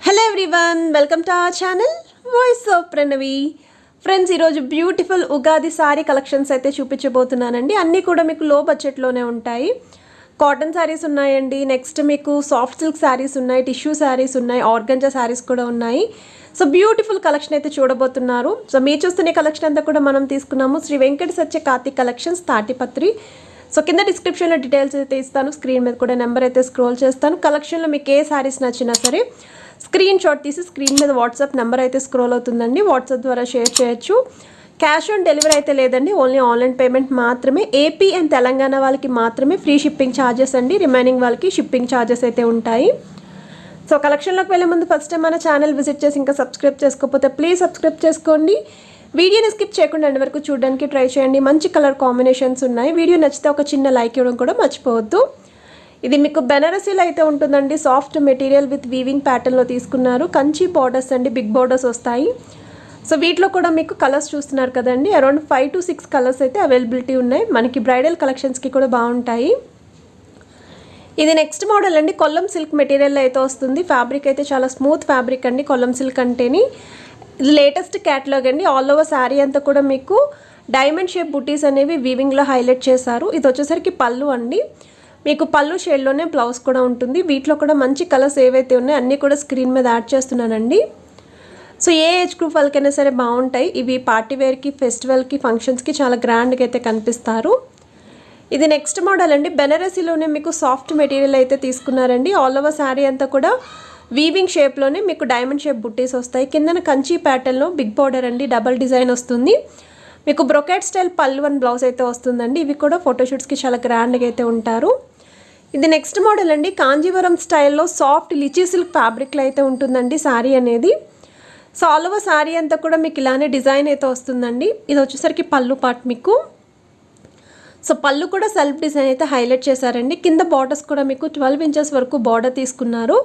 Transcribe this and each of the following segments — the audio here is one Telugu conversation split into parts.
Hello everyone, welcome to our channel voice of Pranavi. Friends, ఈరోజు బ్యూటిఫుల్ ఉగాది సారీ కలెక్షన్స్ అయితే చూపించబోతున్నానండి. అన్నీ కూడా మీకు లో బడ్జెట్లోనే ఉంటాయి. కాటన్ శారీస్ ఉన్నాయండి, నెక్స్ట్ మీకు సాఫ్ట్ సిల్క్ శారీస్ ఉన్నాయి, టిష్యూ శారీస్ ఉన్నాయి, ఆర్గంజా శారీస్ కూడా ఉన్నాయి. సో బ్యూటిఫుల్ కలెక్షన్ అయితే చూడబోతున్నారు. సో మీరు చూస్తున్న కలెక్షన్ అంతా కూడా మనం తీసుకున్నాము శ్రీ వెంకట సత్య కార్తిక్ కలెక్షన్స్ తాటిపత్రి. సో కింద డిస్క్రిప్షన్లో డీటెయిల్స్ అయితే ఇస్తాను, స్క్రీన్ మీద కూడా నెంబర్ అయితే స్క్రోల్ చేస్తాను. కలెక్షన్లో మీకు ఏ శారీస్ నచ్చినా సరే స్క్రీన్ షాట్ తీసి స్క్రీన్ మీద వాట్సాప్ నెంబర్ అయితే స్క్రోల్ అవుతుందండి, వాట్సాప్ ద్వారా షేర్ చేయొచ్చు. క్యాష్ ఆన్ డెలివరీ అయితే లేదండి, ఓన్లీ ఆన్లైన్ పేమెంట్ మాత్రమే. ఏపీ అండ్ తెలంగాణ వాళ్ళకి మాత్రమే ఫ్రీ షిప్పింగ్ ఛార్జెస్ అండి, రిమైనింగ్ వాళ్ళకి షిప్పింగ్ ఛార్జెస్ అయితే ఉంటాయి. సో కలెక్షన్లోకి వెళ్ళే ముందు ఫస్ట్ టైం మన ఛానల్ విజిట్ చేసి ఇంకా సబ్స్క్రైబ్ చేసుకోకపోతే ప్లీజ్ సబ్స్క్రైబ్ చేసుకోండి. వీడియోని స్కిప్ చేయకుండా ఎండ్ వరకు చూడడానికి ట్రై చేయండి. మంచి కలర్ కాంబినేషన్స్ ఉన్నాయి. వీడియో నచ్చితే ఒక చిన్న లైక్ ఇవ్వడం కూడా మర్చిపోవద్దు. ఇది మీకు బెనారసీలో అయితే ఉంటుందండి, సాఫ్ట్ మెటీరియల్ విత్ వీవింగ్ ప్యాటర్న్లో తీసుకున్నారు. కంచి బార్డర్స్ అండి, బిగ్ బార్డర్స్ వస్తాయి. సో వీటిలో కూడా మీకు కలర్స్ చూస్తున్నారు కదండి, అరౌండ్ 5 to 6 కలర్స్ అయితే అవైలబిలిటీ ఉన్నాయి. మనకి బ్రైడల్ కలెక్షన్స్కి కూడా బాగుంటాయి. ఇది నెక్స్ట్ మోడల్ అండి, కొల్లం సిల్క్ మెటీరియల్ అయితే వస్తుంది. ఫ్యాబ్రిక్ అయితే చాలా స్మూత్ ఫ్యాబ్రిక్ అండి, కొల్లం సిల్క్ అంటేని. ఇది లేటెస్ట్ క్యాటలాగ్ అండి. ఆల్ ఓవర్ శారీ అంతా కూడా మీకు డైమండ్ షేప్ బుటీస్ అనేవి వీవింగ్లో హైలైట్ చేశారు. ఇది వచ్చేసరికి పళ్ళు అండి, మీకు పళ్ళు షేడ్లోనే బ్లౌజ్ కూడా ఉంటుంది. వీటిలో కూడా మంచి కలర్స్ ఏవైతే ఉన్నాయో అన్నీ కూడా స్క్రీన్ మీద యాడ్ చేస్తున్నానండి. సో ఏ ఏజ్ గ్రూప్ వాళ్ళకైనా సరే బాగుంటాయి. ఇవి పార్టీ వేర్కి, ఫెస్టివల్కి, ఫంక్షన్స్కి చాలా గ్రాండ్గా అయితే కనిపిస్తారు. ఇది నెక్స్ట్ మోడల్ అండి, బెనారసీలోనే మీకు సాఫ్ట్ మెటీరియల్ అయితే తీసుకున్నారండి. ఆల్ ఓవర్ శారీ అంతా కూడా వీవింగ్ షేప్లోనే మీకు డైమండ్ షేప్ బుట్టీస్ వస్తాయి. కిందన కంచి ప్యాటర్న్లో బిగ్ బార్డర్ అండి, డబల్ డిజైన్ వస్తుంది. మీకు బ్రొకెట్ స్టైల్ పళ్ళు అండ్ బ్లౌజ్ అయితే వస్తుందండి. ఇవి కూడా ఫోటోషూట్స్కి చాలా గ్రాండ్గా అయితే ఉంటారు. ఇది నెక్స్ట్ మోడల్ అండి, కాంజీవరం స్టైల్లో సాఫ్ట్ లిచీ సిల్క్ ఫ్యాబ్రిక్లో అయితే ఉంటుందండి శారీ అనేది. సో ఆల్ ఓవర్ శారీ అంతా కూడా మీకు ఇలానే డిజైన్ అయితే వస్తుందండి. ఇది వచ్చేసరికి పళ్ళు పార్ట్ మీకు. సో పళ్ళు కూడా సెల్ఫ్ డిజైన్ అయితే హైలైట్ చేశారండి. కింద బార్డర్స్ కూడా మీకు 12 ఇంచెస్ వరకు బార్డర్ తీసుకున్నారు.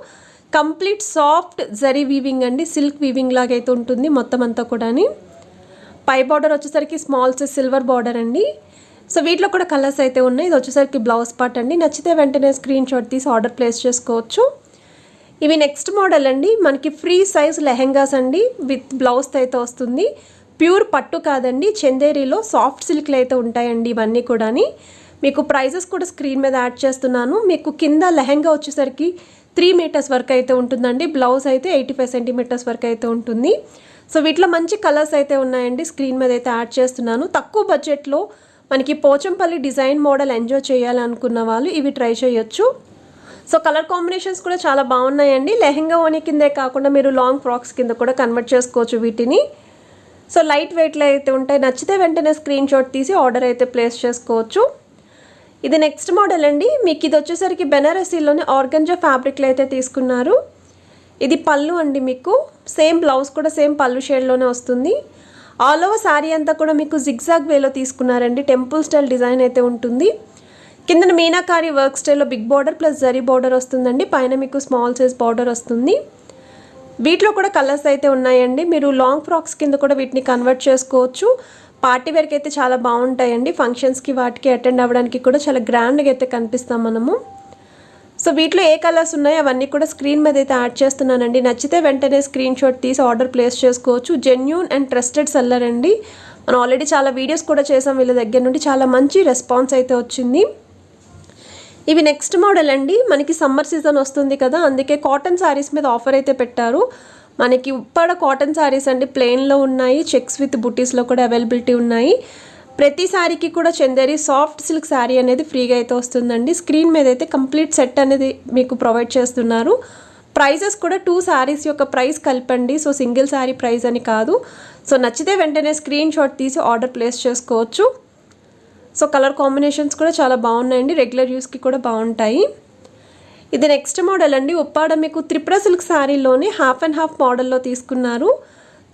కంప్లీట్ సాఫ్ట్ జరీ వీవింగ్ అండి, సిల్క్ వీవింగ్ లాగా అయితే ఉంటుంది మొత్తం అంతా కూడా. పై బార్డర్ వచ్చేసరికి స్మాల్ సైజ్ సిల్వర్ బార్డర్ అండి. సో వీటిలో కూడా కలర్స్ అయితే ఉన్నాయి. ఇది వచ్చేసరికి బ్లౌజ్ పార్ట్ అండి. నచ్చితే వెంటనే స్క్రీన్ షాట్ తీసి ఆర్డర్ ప్లేస్ చేసుకోవచ్చు. ఇవి నెక్స్ట్ మోడల్ అండి, మనకి ఫ్రీ సైజ్ లెహెంగాస్ అండి విత్ బ్లౌజ్తో అయితే వస్తుంది. ప్యూర్ పట్టు కాదండి, చందేరీలో సాఫ్ట్ సిల్క్లు అయితే ఉంటాయండి ఇవన్నీ కూడా. మీకు ప్రైజెస్ కూడా స్క్రీన్ మీద యాడ్ చేస్తున్నాను. మీకు కింద లెహెంగా వచ్చేసరికి 3 మీటర్స్ వరకు అయితే ఉంటుందండి, బ్లౌజ్ అయితే 85 సెంటీమీటర్స్ వరకు అయితే ఉంటుంది. సో వీటిలో మంచి కలర్స్ అయితే ఉన్నాయండి, స్క్రీన్ మీద అయితే యాడ్ చేస్తున్నాను. తక్కువ బడ్జెట్లో మనకి పోచంపల్లి డిజైన్ మోడల్ ఎంజాయ్ చేయాలనుకున్న వాళ్ళు ఇవి ట్రై చేయొచ్చు. సో కలర్ కాంబినేషన్స్ కూడా చాలా బాగున్నాయండి. లెహెంగా ఓని కిందే కాకుండా మీరు లాంగ్ ఫ్రాక్స్ కింద కూడా కన్వర్ట్ చేసుకోవచ్చు వీటిని. సో లైట్ వెయిట్లో అయితే ఉంటాయి. నచ్చితే వెంటనే స్క్రీన్ షాట్ తీసి ఆర్డర్ అయితే ప్లేస్ చేసుకోవచ్చు. ఇది నెక్స్ట్ మోడల్ అండి, మీకు ఇది వచ్చేసరికి బెనారసీలోనే ఆర్గంజా ఫ్యాబ్రిక్లో అయితే తీసుకున్నారు. ఇది పళ్ళు అండి, మీకు సేమ్ బ్లౌజ్ కూడా సేమ్ పళ్ళు షేడ్లోనే వస్తుంది. ఆల్ ఓవర్ శారీ అంతా కూడా మీకు జిగ్జాగ్ వేలో తీసుకున్నారండి, టెంపుల్ స్టైల్ డిజైన్ అయితే ఉంటుంది. కింద మీనాకారి వర్క్ స్టైల్లో big border plus zari border వస్తుందండి, పైన మీకు స్మాల్ సైజ్ బార్డర్ వస్తుంది. వీటిలో కూడా కలర్స్ అయితే ఉన్నాయండి. మీరు లాంగ్ ఫ్రాక్స్ కింద కూడా వీటిని కన్వర్ట్ చేసుకోవచ్చు. పార్టీ వేర్కి అయితే చాలా బాగుంటాయండి, ఫంక్షన్స్కి వాటికి అటెండ్ అవ్వడానికి కూడా చాలా గ్రాండ్గా అయితే కనిపిస్తాం మనము. సో వీటిలో ఏ కలర్స్ ఉన్నాయో అవన్నీ కూడా స్క్రీన్ మీద అయితే యాడ్ చేస్తున్నానండి. నచ్చితే వెంటనే స్క్రీన్ షాట్ తీసి ఆర్డర్ ప్లేస్ చేసుకోవచ్చు. జెన్యూన్ అండ్ ట్రస్టెడ్ సెల్లర్ అండి. మనం ఆల్రెడీ చాలా వీడియోస్ కూడా చేసాం వీళ్ళ దగ్గర నుండి, చాలా మంచి రెస్పాన్స్ అయితే వచ్చింది. ఇవి నెక్స్ట్ మోడల్ అండి, మనకి సమ్మర్ సీజన్ వస్తుంది కదా, అందుకే కాటన్ శారీస్ మీద ఆఫర్ అయితే పెట్టారు. మనకి ఉప్పాడ కాటన్ శారీస్ అండి, ప్లెయిన్లో ఉన్నాయి, చెక్స్ విత్ బుటీస్లో కూడా అవైలబిలిటీ ఉన్నాయి. ప్రతి శారీకి కూడా చందేరి సాఫ్ట్ సిల్క్ శారీ అనేది ఫ్రీగా అయితే వస్తుందండి. స్క్రీన్ మీద అయితే కంప్లీట్ సెట్ అనేది మీకు ప్రొవైడ్ చేస్తున్నారు. ప్రైజెస్ కూడా 2 శారీస్ యొక్క ప్రైస్ కలిపండి, సో సింగిల్ శారీ ప్రైస్ అని కాదు. సో నచ్చితే వెంటనే స్క్రీన్ షాట్ తీసి ఆర్డర్ ప్లేస్ చేసుకోవచ్చు. సో కలర్ కాంబినేషన్స్ కూడా చాలా బాగున్నాయండి, రెగ్యులర్ యూస్కి కూడా బాగుంటాయి. ఇది నెక్స్ట్ మోడల్ అండి, ఉప్పాడ మీకు త్రిపుర సిల్క్ శారీలోనే హాఫ్ అండ్ హాఫ్ మోడల్లో తీసుకున్నారు.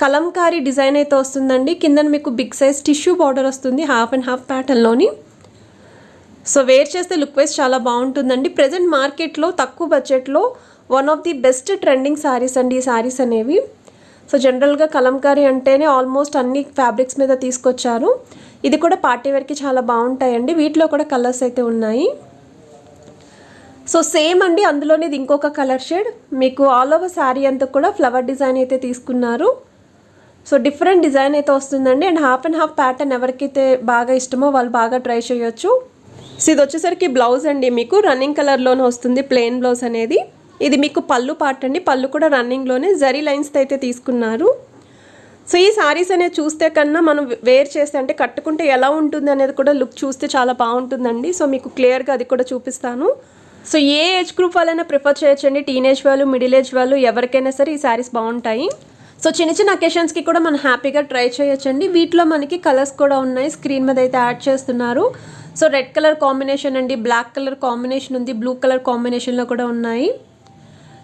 కలంకారీ డిజైన్ అయితే వస్తుందండి. కింద మీకు బిగ్ సైజ్ టిష్యూ బార్డర్ వస్తుంది హాఫ్ అండ్ హాఫ్ ప్యాటర్న్లోని. సో వేర్ చేస్తే లుక్ వైజ్ చాలా బాగుంటుందండి. ప్రజెంట్ మార్కెట్లో తక్కువ బడ్జెట్లో one of the best trending saris అండి ఈ శారీస్ అనేవి. సో జనరల్గా కలంకారీ అంటేనే ఆల్మోస్ట్ అన్ని ఫ్యాబ్రిక్స్ మీద తీసుకొచ్చారు. ఇది కూడా పార్టీ వేర్కి చాలా బాగుంటాయండి. వీటిలో కూడా కలర్స్ అయితే ఉన్నాయి. సో సేమ్ అండి, అందులోనే ఇది ఇంకొక కలర్ షేడ్. మీకు ఆల్ ఓవర్ శారీ అంతా కూడా ఫ్లవర్ డిజైన్ అయితే తీసుకున్నారు. సో డిఫరెంట్ డిజైన్ అయితే వస్తుందండి. And half and half pattern ఎవరికైతే బాగా ఇష్టమో వాళ్ళు బాగా ట్రై చేయొచ్చు. సో ఇది వచ్చేసరికి బ్లౌజ్ అండి, మీకు రన్నింగ్ కలర్లోనే వస్తుంది ప్లెయిన్ బ్లౌజ్ అనేది. ఇది మీకు పళ్ళు పార్ట్ అండి, పళ్ళు కూడా రన్నింగ్లోనే జరీ లైన్స్తో అయితే తీసుకున్నారు. సో ఈ సారీస్ అనేది చూస్తే కన్నా మనం వేర్ చేస్తే అంటే కట్టుకుంటే ఎలా ఉంటుంది అనేది కూడా లుక్ చూస్తే చాలా బాగుంటుందండి. సో మీకు క్లియర్గా అది కూడా చూపిస్తాను. సో ఏ ఏజ్ గ్రూప్ వాళ్ళైనా ప్రిఫర్ చేయొచ్చండి, టీనేజ్ వాళ్ళు, మిడిల్ ఏజ్ వాళ్ళు, ఎవరికైనా సరే ఈ సారీస్ బాగుంటాయి. సో చిన్న చిన్న అకేషన్స్కి కూడా మనం హ్యాపీగా ట్రై చేయొచ్చండి. వీటిలో మనకి కలర్స్ కూడా ఉన్నాయి, స్క్రీన్ మీద అయితే యాడ్ చేస్తున్నారు. సో రెడ్ కలర్ కాంబినేషన్ అండి, బ్లాక్ కలర్ కాంబినేషన్ ఉంది, బ్లూ కలర్ కాంబినేషన్లో కూడా ఉన్నాయి.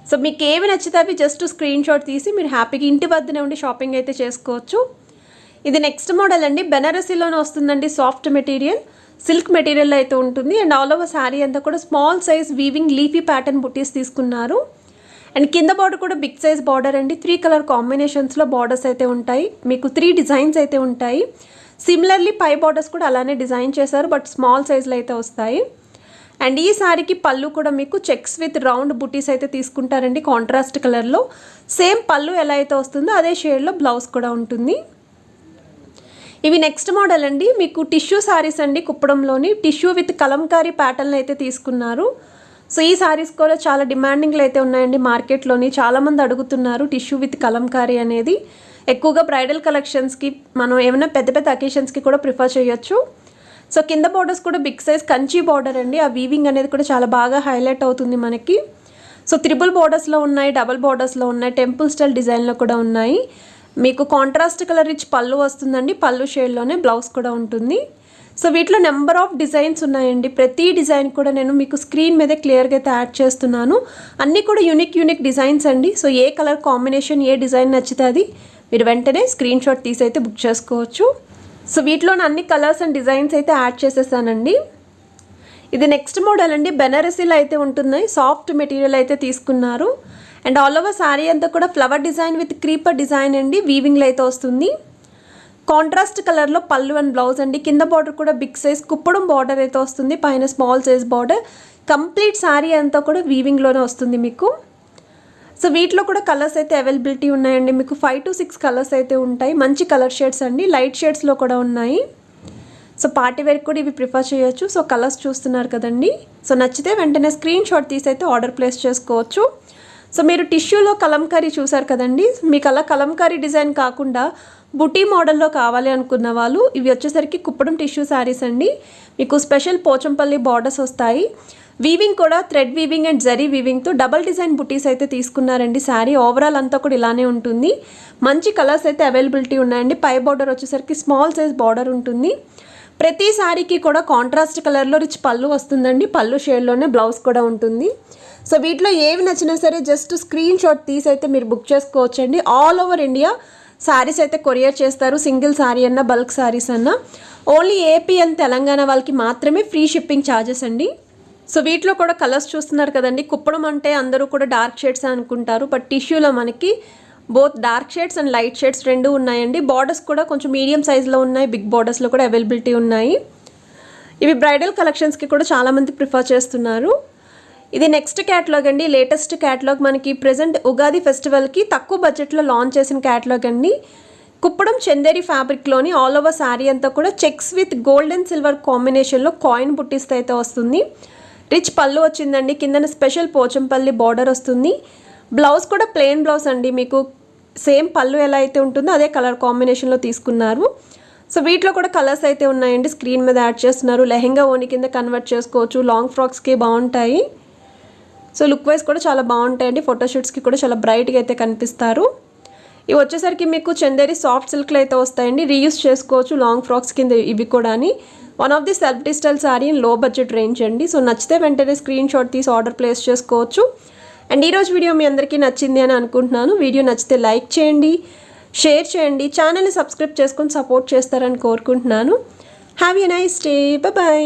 సో మీకు ఏవి నచ్చితే అవి జస్ట్ స్క్రీన్ షాట్ తీసి మీరు హ్యాపీగా ఇంటి వద్దనే ఉండి షాపింగ్ అయితే చేసుకోవచ్చు. ఇది నెక్స్ట్ మోడల్ అండి, బెనారసీలోనే వస్తుందండి. సాఫ్ట్ మెటీరియల్, సిల్క్ మెటీరియల్ అయితే ఉంటుంది. అండ్ ఆల్ ఓవర్ శారీ అంతా కూడా small size weaving leafy pattern బుటీస్ తీసుకున్నారు. అండ్ కింద బార్డర్ కూడా బిగ్ సైజ్ బార్డర్ అండి. 3 కలర్ కాంబినేషన్స్లో బార్డర్స్ అయితే ఉంటాయి. మీకు 3 డిజైన్స్ అయితే ఉంటాయి. సిమిలర్లీ పై బార్డర్స్ కూడా అలానే డిజైన్ చేశారు, బట్ స్మాల్ సైజ్లో అయితే వస్తాయి. అండ్ ఈ సారీకి పళ్ళు కూడా మీకు చెక్స్ విత్ రౌండ్ బుటీస్ అయితే తీసుకుంటారండి, కాంట్రాస్ట్ కలర్లో. సేమ్ పళ్ళు ఎలా అయితే వస్తుందో అదే షేడ్లో బ్లౌజ్ కూడా ఉంటుంది. ఇవి నెక్స్ట్ మోడల్ అండి, మీకు టిష్యూ సారీస్ అండి. కుప్పడంలోని టిష్యూ విత్ కలంకారీ ప్యాటర్న్ అయితే తీసుకున్నారు. సో ఈ సారీస్ కూడా చాలా డిమాండింగ్లు అయితే ఉన్నాయండి మార్కెట్లోని. చాలామంది అడుగుతున్నారు టిష్యూ విత్ కలంకారీ అనేది. ఎక్కువగా బ్రైడల్ కలెక్షన్స్కి, మనం ఏమైనా పెద్ద పెద్ద అకేషన్స్కి కూడా ప్రిఫర్ చేయొచ్చు. సో కింద బార్డర్స్ కూడా బిగ్ సైజ్ కంచి బార్డర్ అండి. ఆ వీవింగ్ అనేది కూడా చాలా బాగా హైలైట్ అవుతుంది మనకి. సో త్రిబుల్ బార్డర్స్లో ఉన్నాయి, డబల్ బార్డర్స్లో ఉన్నాయి, టెంపుల్ స్టైల్ డిజైన్లో కూడా ఉన్నాయి. మీకు కాంట్రాస్ట్ కలర్ రిచ్ పళ్ళు వస్తుందండి, పళ్ళు షేడ్లోనే బ్లౌజ్ కూడా ఉంటుంది. సో వీటిలో నెంబర్ ఆఫ్ డిజైన్స్ ఉన్నాయండి. ప్రతి డిజైన్ కూడా నేను మీకు స్క్రీన్ మీద క్లియర్గా అయితే యాడ్ చేస్తున్నాను. అన్నీ కూడా యూనిక్ డిజైన్స్ అండి. సో ఏ కలర్ కాంబినేషన్, ఏ డిజైన్ నచ్చితే అది మీరు వెంటనే స్క్రీన్ షాట్ తీసి అయితే బుక్ చేసుకోవచ్చు. సో వీటిలోని అన్ని కలర్స్ అండ్ డిజైన్స్ అయితే యాడ్ చేసేసానండి. ఇది నెక్స్ట్ మోడల్ అండి, బెనారసీలో అయితే ఉంటుంది. సాఫ్ట్ మెటీరియల్ అయితే తీసుకున్నారు. అండ్ ఆల్ ఓవర్ శారీ అంతా కూడా flower design with creeper design అండి, వీవింగ్లో అయితే వస్తుంది. కాంట్రాస్ట్ కలర్లో పళ్ళు అండ్ బ్లౌజ్ అండి. కింద బార్డర్ కూడా బిగ్ సైజ్ కుప్పడం బార్డర్ అయితే వస్తుంది, పైన small size border. Complete sari అంతా కూడా వీవింగ్లోనే వస్తుంది మీకు. సో వీటిలో కూడా కలర్స్ అయితే అవైలబిలిటీ ఉన్నాయండి. మీకు 5 to 6 కలర్స్ అయితే ఉంటాయి. మంచి కలర్ షేడ్స్ అండి, లైట్ షేడ్స్లో కూడా ఉన్నాయి. సో పార్టీ వేర్కి కూడా ఇవి ప్రిఫర్ చేయొచ్చు. సో కలర్స్ చూస్తున్నారు కదండి. సో నచ్చితే వెంటనే స్క్రీన్ షాట్ తీసి అయితే ఆర్డర్ ప్లేస్ చేసుకోవచ్చు. సో మీరు టిష్యూలో కలంకారీ చూసారు కదండి, మీకు అలా కలంకారీ డిజైన్ కాకుండా బుటీ మోడల్లో కావాలి అనుకున్న వాళ్ళు ఇవి వచ్చేసరికి కుప్పడం టిష్యూ శారీస్ అండి. మీకు స్పెషల్ పోచంపల్లి బార్డర్స్ వస్తాయి. వీవింగ్ కూడా థ్రెడ్ వీవింగ్ అండ్ జరీ వీవింగ్తో డబల్ డిజైన్ బుటీస్ అయితే తీసుకున్నారండి. శారీ ఓవరాల్ అంతా కూడా ఇలానే ఉంటుంది. మంచి కలర్స్ అయితే అవైలబిలిటీ ఉన్నాయండి. పై బార్డర్ వచ్చేసరికి స్మాల్ సైజ్ బార్డర్ ఉంటుంది. ప్రతి శారీకి కూడా కాంట్రాస్ట్ కలర్లో రిచ్ పళ్ళు వస్తుందండి, పళ్ళు షేడ్లోనే బ్లౌజ్ కూడా ఉంటుంది. సో వీటిలో ఏవి నచ్చినా సరే జస్ట్ స్క్రీన్ షాట్ తీసి అయితే మీరు బుక్ చేసుకోవచ్చండి. ఆల్ ఓవర్ ఇండియా శారీస్ అయితే కొరియర్ చేస్తారు, సింగిల్ శారీ అన్నా బల్క్ శారీస్ అన్నా. ఓన్లీ ఏపీ అండ్ తెలంగాణ వాళ్ళకి మాత్రమే ఫ్రీ షిప్పింగ్ ఛార్జెస్ అండి. సో వీటిలో కూడా కలర్స్ చూస్తున్నారు కదండి. కుప్పడం అంటే అందరూ కూడా డార్క్ షేడ్స్ అనుకుంటారు, బట్ టిష్యూలో మనకి both dark shades and light shades రెండు ఉన్నాయండి. బార్డర్స్ కూడా కొంచెం మీడియం సైజ్లో ఉన్నాయి, బిగ్ బార్డర్స్లో కూడా అవైలబిలిటీ ఉన్నాయి. ఇవి బ్రైడల్ కలెక్షన్స్కి కూడా చాలామంది ప్రిఫర్ చేస్తున్నారు. ఇది నెక్స్ట్ క్యాటలాగ్ అండి, లేటెస్ట్ క్యాటలాగ్. మనకి ప్రెజెంట్ ఉగాది ఫెస్టివల్కి తక్కువ బడ్జెట్లో లాంచ్ చేసిన క్యాటలాగ్ అండి. కుప్పడం చందేరి ఫ్యాబ్రిక్లోని ఆల్ ఓవర్ శారీ అంతా కూడా checks with gold and silver కాంబినేషన్లో కాయిన్ బుట్టీస్తో అయితే వస్తుంది. రిచ్ పళ్ళు వచ్చిందండి, కిందన స్పెషల్ పోచంపల్లి బార్డర్ వస్తుంది. బ్లౌజ్ కూడా ప్లెయిన్ బ్లౌజ్ అండి, మీకు సేమ్ పళ్ళు ఎలా అయితే ఉంటుందో అదే కలర్ కాంబినేషన్లో తీసుకున్నారు. సో వీటిలో కూడా కలర్స్ అయితే ఉన్నాయండి, స్క్రీన్ మీద యాడ్ చేస్తున్నారు. లెహెంగా ఓని కింద కన్వర్ట్ చేసుకోవచ్చు, లాంగ్ ఫ్రాక్స్కి బాగుంటాయి. సో లుక్ వైజ్ కూడా చాలా బాగుంటాయండి, ఫోటోషూట్స్కి కూడా చాలా బ్రైట్గా అయితే కనిపిస్తారు. ఇవి వచ్చేసరికి మీకు చందేరి సాఫ్ట్ సిల్క్లో అయితే వస్తాయండి, రీయూస్ చేసుకోవచ్చు లాంగ్ ఫ్రాక్స్ కింద. ఇవి కూడా one of the self digital sari in లో బడ్జెట్ రేంజ్ అండి. సో నచ్చితే వెంటనే స్క్రీన్ షాట్ తీసి ఆర్డర్ ప్లేస్ చేసుకోవచ్చు. అండ్ ఈరోజు వీడియో మీ అందరికీ నచ్చింది అని అనుకుంటున్నాను. వీడియో నచ్చితే లైక్ చేయండి, షేర్ చేయండి, ఛానల్ని సబ్స్క్రైబ్ చేసుకొని సపోర్ట్ చేస్తారని కోరుకుంటున్నాను. Have a nice day, bye.